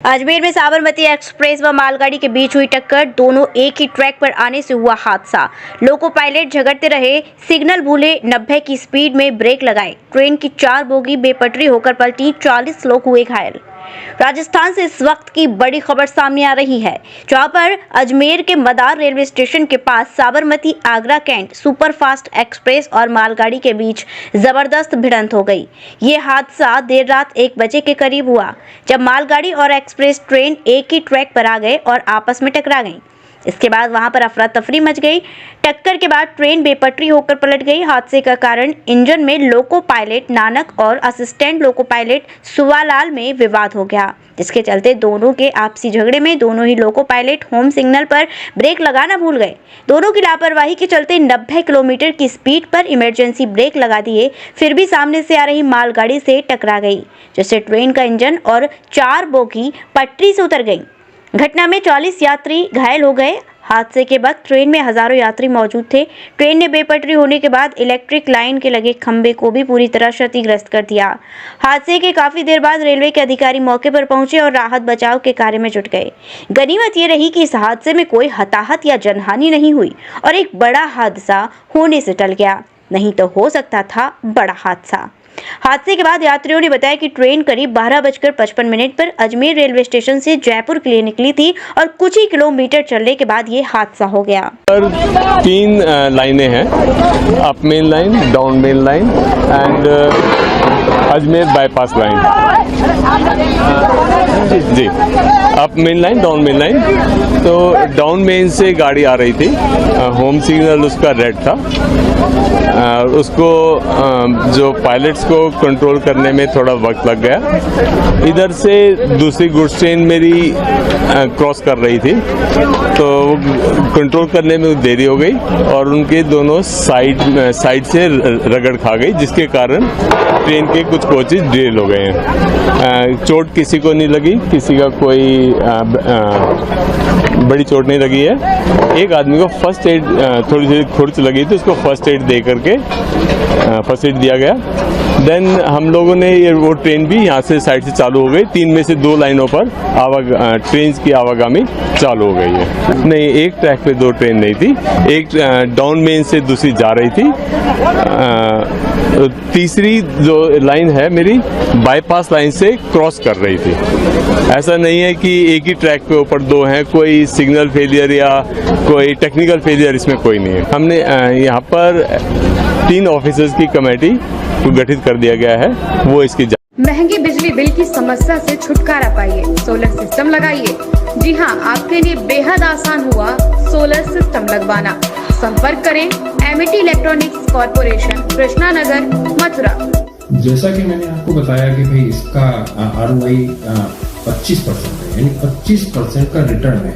अजमेर में साबरमती एक्सप्रेस व मालगाड़ी के बीच हुई टक्कर। दोनों एक ही ट्रैक पर आने से हुआ हादसा। लोको पायलट झगड़ते रहे, सिग्नल भूले, 90 की स्पीड में ब्रेक लगाए। ट्रेन की 4 बोगी बेपटरी होकर पलटी, 40 लोग हुए घायल। राजस्थान से इस वक्त की बड़ी खबर सामने आ रही है, जहां पर अजमेर के मदार रेलवे स्टेशन के पास Sabarmati Agra cantt superfast express और मालगाड़ी के बीच जबरदस्त भिड़ंत हो गई। ये हादसा देर रात 1 बजे के करीब हुआ, जब मालगाड़ी और एक्सप्रेस ट्रेन एक ही ट्रैक पर आ गए और आपस में टकरा गईं। इसके बाद वहां पर अफरा तफरी मच गई। टक्कर के बाद ट्रेन बेपटरी होकर पलट गई। हादसे का कारण इंजन में लोको पायलट नानक और असिस्टेंट लोको पायलट सुवालाल में विवाद हो गया, जिसके चलते दोनों के आपसी झगड़े में दोनों ही लोको पायलट होम सिग्नल पर ब्रेक लगाना भूल गए। दोनों की लापरवाही के चलते 90 किलोमीटर की स्पीड पर इमरजेंसी ब्रेक लगा दिए, फिर भी सामने से आ रही मालगाड़ी से टकरा गई, जिससे ट्रेन का इंजन और 4 बोगी पटरी से उतर गई। घटना में 40 यात्री घायल हो गए। हादसे के बाद ट्रेन में हजारों यात्री मौजूद थे। ट्रेन ने बेपटरी होने के बाद इलेक्ट्रिक लाइन के लगे खंभे को भी पूरी तरह क्षतिग्रस्त कर दिया। हादसे के काफी देर बाद रेलवे के अधिकारी मौके पर पहुंचे और राहत बचाव के कार्य में जुट गए। गनीमत ये रही कि इस हादसे में कोई हताहत या जनहानि नहीं हुई और एक बड़ा हादसा होने से टल गया, नहीं तो हो सकता था बड़ा हादसा। हादसे के बाद यात्रियों ने बताया कि ट्रेन करीब 12:55 पर अजमेर रेलवे स्टेशन से जयपुर के लिए निकली थी और कुछ ही किलोमीटर चलने के बाद ये हादसा हो गया। 3 लाइनें हैं, up main line, down main line and Ajmer bypass line. जी, up main line, down main line. तो डाउन मेन से गाड़ी आ रही थी, होम सिग्नल उसका रेड था। उसको जो पायलट्स को कंट्रोल करने में थोड़ा वक्त लग गया। इधर से दूसरी गुड्स ट्रेन मेरी क्रॉस कर रही थी, तो कंट्रोल करने में देरी हो गई और उनके दोनों साइड से रगड़ खा गई, जिसके कारण ट्रेन के कुछ कोचेज डिले हो गए हैं। चोट किसी को नहीं लगी, किसी का कोई बड़ी चोट नहीं लगी है। एक आदमी को फर्स्ट एड, थोड़ी सी खुरच लगी थी, उसको फर्स्ट एड दे करके फर्स्ट एड दिया गया। देन हम लोगों ने वो ट्रेन भी यहाँ से साइड से चालू हो गई। 3 में से 2 लाइनों पर ट्रेन की आवागमनी चालू हो गई है। नहीं, एक ट्रैक पे 2 ट्रेन नहीं थी, एक डाउन मेन से दूसरी जा रही थी। तीसरी जो लाइन है मेरी बाईपास लाइन से क्रॉस कर rही थी। ऐसा नहीं है कि एक ही ट्रैक पे ऊपर 2 हैं, कोई सिग्नल फेलियर या कोई टेक्निकल फेलियर इसमें कोई नहीं है। हमने यहाँ पर 3 ऑफिसर्स की कमेटी को गठित कर दिया गया है, वो इसकी महंगी बिजली बिल की समस्या से छुटकारा पाइए, सोलर सिस्टम लगाइए। जी हाँ, आपके लिए बेहद आसान हुआ सोलर सिस्टम लगवाना। संपर्क करें MET electronics corporation, Krishna Nagar, Mathura. जैसा कि मैंने आपको बताया कि भाई इसका ROI 25% है, यानी 25% का रिटर्न है।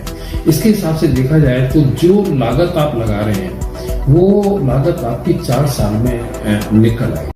इसके हिसाब से देखा जाए तो जो लागत आप लगा रहे हैं वो लागत आपकी 4 साल में निकल आएगी।